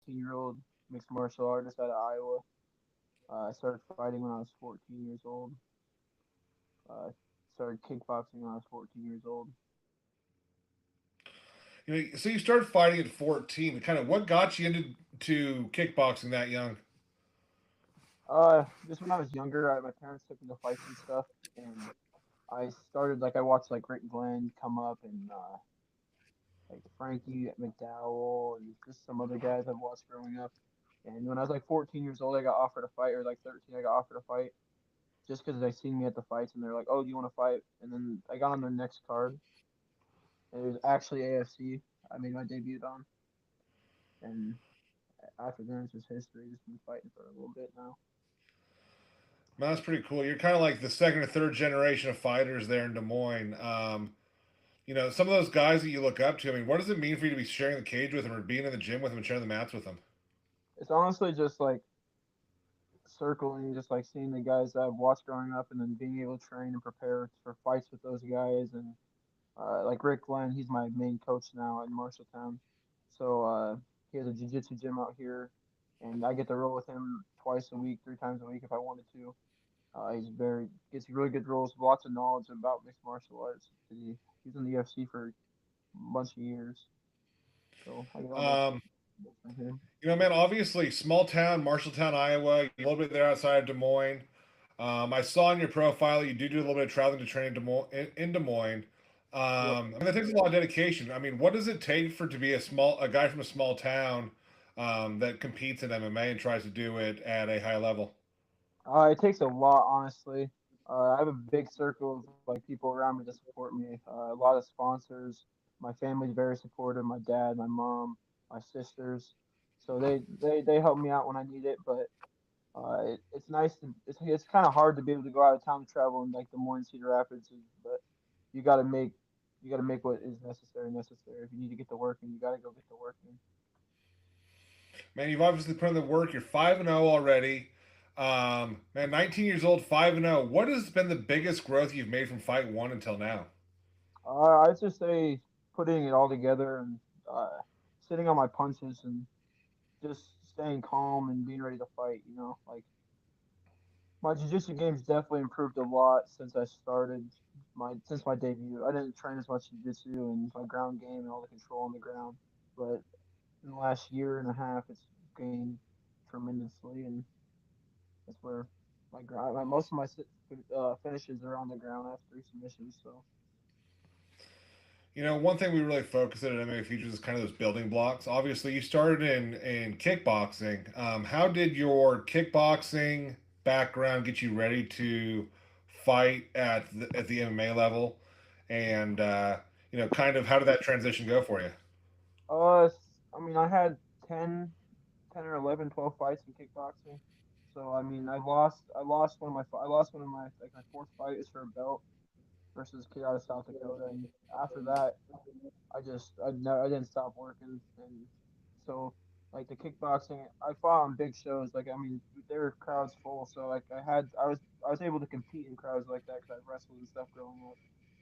16-year-old mixed martial artist out of Iowa. I started fighting when I was 14 years old. Uh, Started kickboxing when I was 14 years old. So you started fighting at 14. Kind of what got you into kickboxing that young? Just when I was younger, my parents took me to fights and stuff, and I started I watched like Rick Glenn come up and like Frankie McDowell and just some other guys I've watched growing up. And when I was like 14 years old, I got offered a fight, or like 13, I got offered a fight just because they seen me at the fights and they're like, "Oh, do you want to fight?" And then I got on their next card, and it was actually AFC. I made my debut on, and after then it's just history. Just been fighting for a little bit now. Man, that's pretty cool. You're kind of like the second or third generation of fighters there in Des Moines. Some of those guys that you look up to. I mean, what does it mean for you to be sharing the cage with them, or being in the gym with them, and sharing the mats with them? It's honestly just like circling, just like seeing the guys that I've watched growing up, and then being able to train and prepare for fights with those guys. And like Rick Glenn, he's my main coach now in Marshalltown. So he has a jiu-jitsu gym out here, and I get to roll with him twice a week, 3 times a week if I wanted to. He's very gets really good rolls, lots of knowledge about mixed martial arts. He's in the UFC for a bunch of years, so I get all that Um, from him. man, obviously, small town, Marshalltown, Iowa. You're a little bit there outside of Des Moines. I saw in your profile you do a little bit of traveling to train in In Des Moines. Yep. I mean, that takes a lot of dedication. I mean, what does it take for to be a guy from a small town that competes in MMA and tries to do it at a high level? It takes a lot, honestly. I have a big circle of like people around me to support me. A lot of sponsors. My family's very supportive. My dad, my mom, my sisters. So they help me out when I need it. But it's nice to it's kind of hard to be able to go out of town to travel in like Des Moines, Cedar Rapids. But you got to make you got to make what is necessary necessary. If you need to get to work, and you got to go get to work. Man, you've obviously put in the work. You're 5-0 already. Man, 19 years old, 5-0. What has been the biggest growth you've made from fight one until now? I'd just say putting it all together and sitting on my punches and just staying calm and being ready to fight. Like my jiu-jitsu game's definitely improved a lot since I started my debut. I didn't train as much jiu-jitsu and my ground game and all the control on the ground, but in the last year and a half, it's gained tremendously, and that's where most of my finishes are on the ground. I have 3 submissions, so. One thing we really focus on at MMA Futures is kind of those building blocks. Obviously, you started in kickboxing. How did your kickboxing background get you ready to fight at the MMA level? And kind of how did that transition go for you? I mean, I had 10, 10 or 11, 12 fights in kickboxing. So I mean, I lost one of my like my fourth fight is for a belt versus a kid out of South Dakota, and after that, I didn't stop working, and so like the kickboxing, I fought on big shows. Like I mean, there were crowds full, so like I was able to compete in crowds like that because I wrestled and stuff growing up.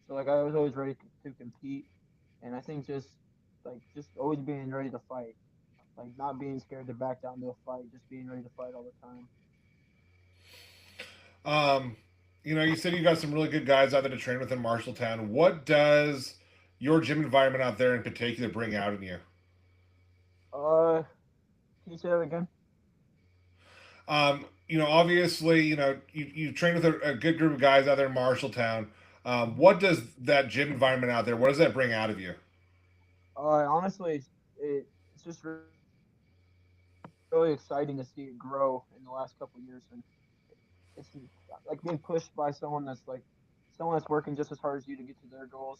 So like I was always ready to compete, and I think just always being ready to fight, like not being scared to back down to a fight, just being ready to fight all the time. Um, you said you got some really good guys out there to train with in Marshalltown. What does your gym environment out there in particular bring out in you? Uh, can you say that again? Obviously, you train with a good group of guys out there in Marshalltown. What does that gym environment out there? What does that bring out of you? Honestly, it's just really exciting to see it grow in the last couple of years, and it's like being pushed by someone that's working just as hard as you to get to their goals.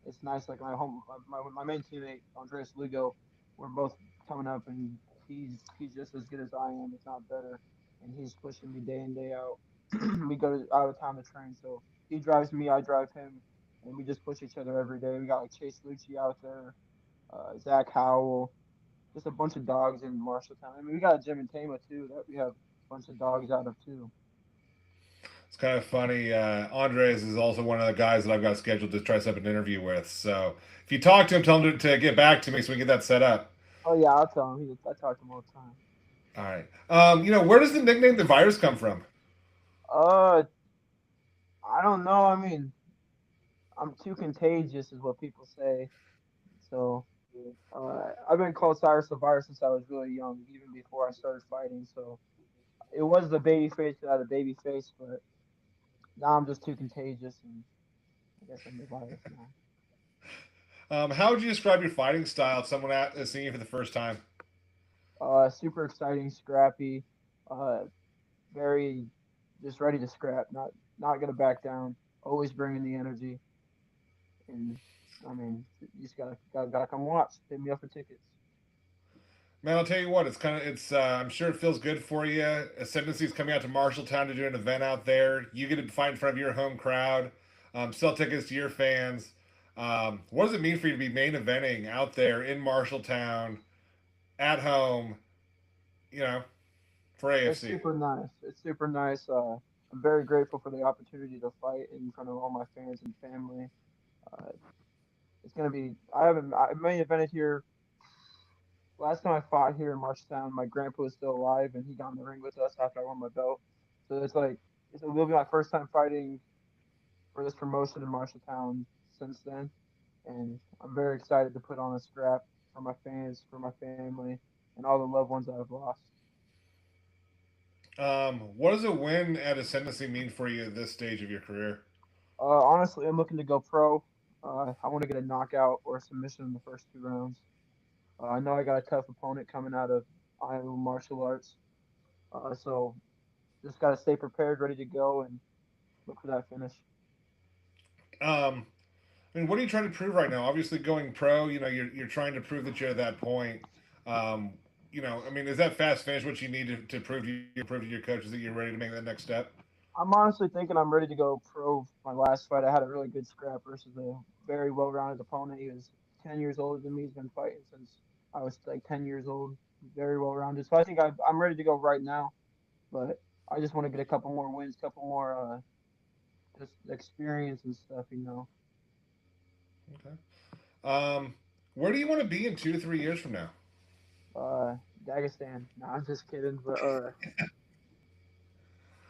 It's nice. Like my main teammate Andreas Lugo, we're both coming up, and he's just as good as I am, if not better, and he's pushing me day in day out. We go out of town to train, so he drives me, I drive him, and we just push each other every day. We got like Chase Lucci out there, Zach Howell, just a bunch of dogs in Marshalltown. I mean, we got a gym in Tama too that we have a bunch of dogs out of too. It's kind of funny. Andres is also one of the guys that I've got scheduled to try to set up an interview with. So if you talk to him, tell him to get back to me so we can get that set up. Oh yeah, I'll tell him. I talk to him all the time. All right. Where does the nickname the virus come from? Uh, I don't know. I mean, I'm too contagious, is what people say. So, I've been called Cyrus the Virus since I was really young, even before I started fighting. So it was the baby face that had a baby face, but now I'm just too contagious, and I guess I'm the virus now. How would you describe your fighting style if someone is seeing you for the first time? Super exciting, scrappy, uh, very just ready to scrap. Not gonna back down. Always bringing the energy, and I mean, you just gotta come watch. Hit me up for tickets. Man, I'll tell you what. I'm sure it feels good for you. Ascendancy's coming out to Marshalltown to do an event out there. You get to fight in front of your home crowd. Sell tickets to your fans. What does it mean for you to be main eventing out there in Marshalltown at home? You know, for It's AFC. super nice. It's super nice. I'm very grateful for the opportunity to fight in front of all my fans and family. Uh, it's gonna be. I main evented here. Last time I fought here in Marshtown, my grandpa was still alive, and he got in the ring with us after I won my belt. So it will be my first time fighting for this promotion in Marshalltown since then, and I'm very excited to put on a scrap for my fans, for my family, and all the loved ones that I've lost. What does a win at Ascendancy mean for you at this stage of your career? Honestly, I'm looking to go pro. I want to get a knockout or a submission in the first 2 rounds. I know I got a tough opponent coming out of Iowa Martial Arts, so just got to stay prepared, ready to go, and look for that finish. Um, what are you trying to prove right now? Obviously, going pro, you're trying to prove that you're at that point. Um, is that fast finish what you need to prove to your coaches that you're ready to make that next step? I'm honestly thinking I'm ready to go pro. My last fight, I had a really good scrap versus a very well-rounded opponent. He was 10 years older than me. He's been fighting since I was like 10 years old. Very well-rounded. So I think I'm ready to go right now. But I just want to get a couple more wins, couple more just experience and stuff. Okay. Um, where do you want to be in 2 to 3 years from now? Uh, Dagestan. No, I'm just kidding. But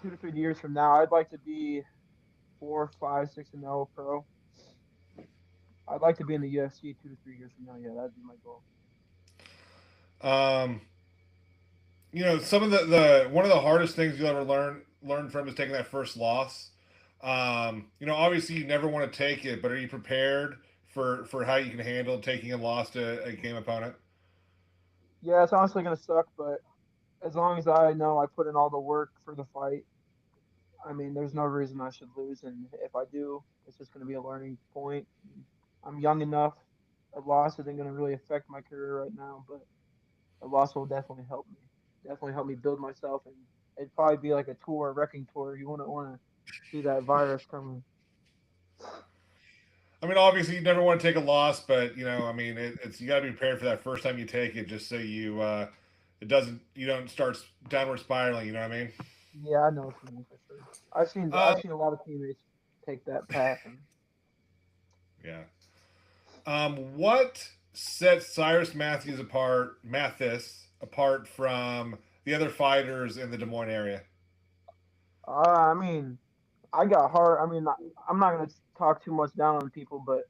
2 to 3 years from now, I'd like to be 4, 5, 6-0 pro. I'd like to be in the UFC 2 to 3 years from now. Yeah, that'd be my goal. Um, some of the one of the hardest things you'll ever learn from is taking that first loss. Obviously you never want to take it, but are you prepared for how you can handle taking a loss to a game opponent? Yeah, it's honestly gonna suck, but as long as I know I put in all the work for the fight, I mean, there's no reason I should lose. And if I do, it's just gonna be a learning point. I'm young enough. A loss isn't gonna really affect my career right now, but a loss will definitely help me. Definitely help me build myself, and it'd probably be like a tour, a wrecking tour. You wouldn't want to see that virus coming. Obviously you never want to take a loss, but it's you got to be prepared for that first time you take it, just so you don't start downward spiraling. You know what I mean? Yeah, I know what you mean for sure. I've Um, seen a lot of teammates take that path, and yeah. What sets Mathis apart from the other fighters in the Des Moines area? I mean, I got hard. I mean, I'm not gonna talk too much down on people, but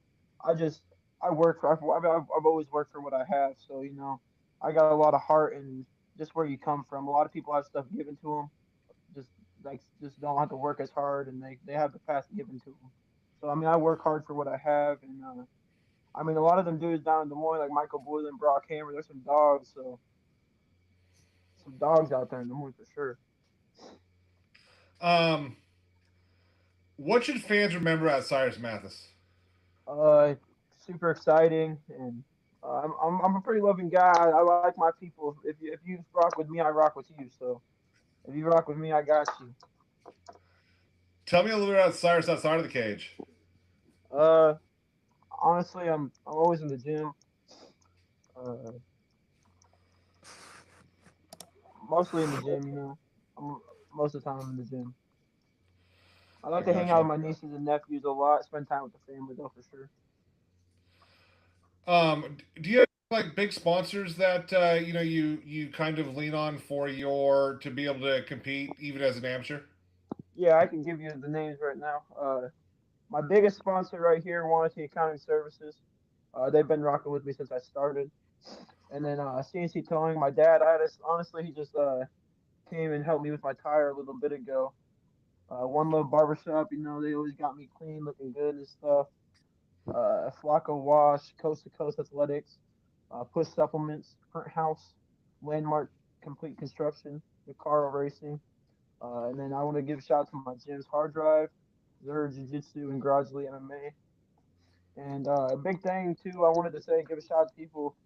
I just I work for. I've always worked for what I have, so I got a lot of heart and just where you come from. A lot of people have stuff given to them, just just don't have to work as hard, and they have the past given to them. So I mean, I work hard for what I have, and I mean, a lot of them dudes down in Des Moines, like Michael Boylan, Brock Hammer, there's some dogs, so some dogs out there in Des Moines for sure. Um, what should fans remember about Cyrus Mathis? Uh, Super exciting, and I'm a pretty loving guy. I like my people. If you rock with me, I rock with you. So if you rock with me, I got you. Tell me a little bit about Cyrus outside of the cage. Uh, Honestly, I'm always in the gym. Uh, Mostly in the gym. I'm most of the time I'm in the gym. I I like to hang got out you. with my nieces and nephews a lot. Spend time with the family though, for sure. Do you have like big sponsors that you kind of lean on for your to be able to compete even as an amateur? Yeah, I can give you the names right now. My biggest sponsor right here, Warranty Accounting Services. They've been rocking with me since I started. And then CNC Towing. My dad, honestly, he just came and helped me with my tire a little bit ago. One Love Barbershop, they always got me clean, looking good and stuff. Flacco Wash, Coast to Coast Athletics, Push Supplements, Current House, Landmark Complete Construction, Recaro Racing. And then I want to give a shout out to my gyms, Hard Drive, Zur Jiu Jitsu, and Garage Lee MMA. And a big thing too, I wanted to say, give a shout out to people.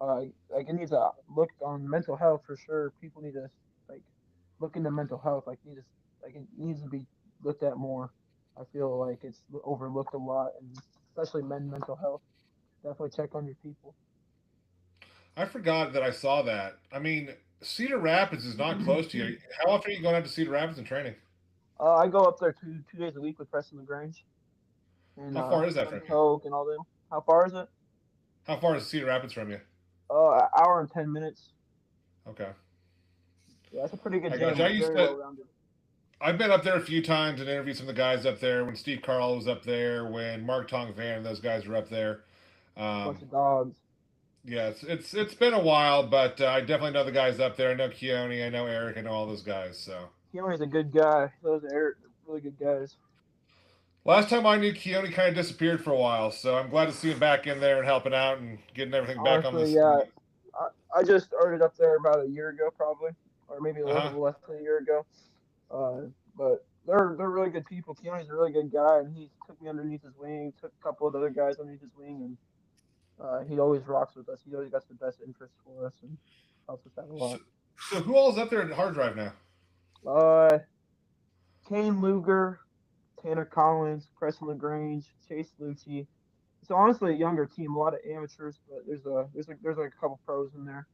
Like it needs to look on mental health for sure. People need to like look into mental health. Like it needs to be looked at more. I feel like it's overlooked a lot, and especially mental health. Definitely check on your people. I forgot that I saw that. I mean, Cedar Rapids is not close to you. How often are you going out to Cedar Rapids and training? I go up there two days a week with Preston Lagrange and How far is that Tony from you? Coke and all them. How far is it? How far is Cedar Rapids from you? An hour and 10 minutes. Okay. Yeah, it's a pretty good I got you. gym. Very well rounded. I've been up there a few times and interviewed some of the guys up there. When Steve Carl was up there, when Mark Tong Van and those guys were up there. Bunch Um, of dogs. yeah, it's been a while, but I definitely know the guys up there. I know Keone, I know Eric, I know all those guys. So Keone's a good guy. Those are really good guys. last time I knew Keone kind of disappeared for a while, so I'm glad to see him back in there and helping out and getting everything back on Honestly, this. yeah. I just started up there about a year ago, probably, or maybe a Uh huh. little less than a year ago. But they're really good people. Keone's a really good guy, and he took me underneath his wing. Took a couple of other guys underneath his wing, and he always rocks with us. He always got the best interest for us, and helps us out a So, lot. so who all's up there at Hard Drive now? Uh, Kane Luger, Tanner Collins, Preston Lagrange, Chase Lucci. So honestly, a younger team, a lot of amateurs, but there's like a couple pros in there.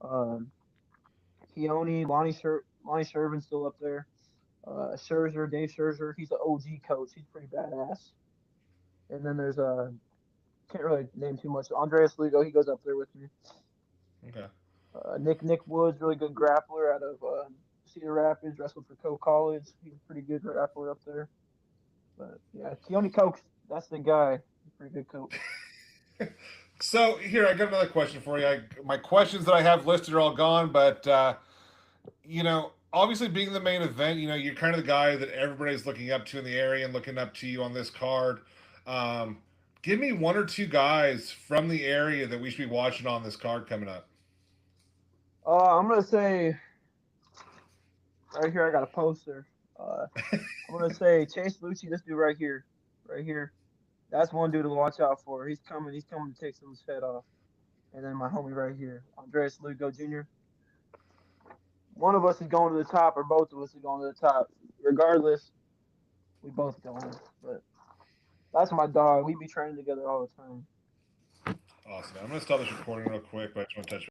Um, Keone, Lonnie Shervin's still up there. Scherzer, Dave Scherzer, he's an OG coach. He's pretty badass. And then there's can't really name too much. Andreas Lugo, he goes up there with me. Okay. Nick Woods, really good grappler out of Cedar Rapids, wrestled for Coe College. He's a pretty good grappler up there. But yeah, Keone Coke, that's the guy. He's a pretty good coach. So here, I got another question for you. My questions that I have listed are all gone, but obviously being the main event, you're kind of the guy that everybody's looking up to in the area and looking up to you on this card. Um, Give me one or two guys from the area that we should be watching on this card coming up. I'm gonna say right here. I got a poster. Uh, I'm gonna say Chase Lucci. This dude right here, right here. That's one dude to watch out for. He's coming. He's coming to take someone's head off. And then my homie right here, Andreas Lugo Jr. One of us is going to the top, or both of us are going to the top. Regardless, we both going. But that's my dog. We be training together all the time. Awesome. I'm going to stop this recording real quick, but I just want to touch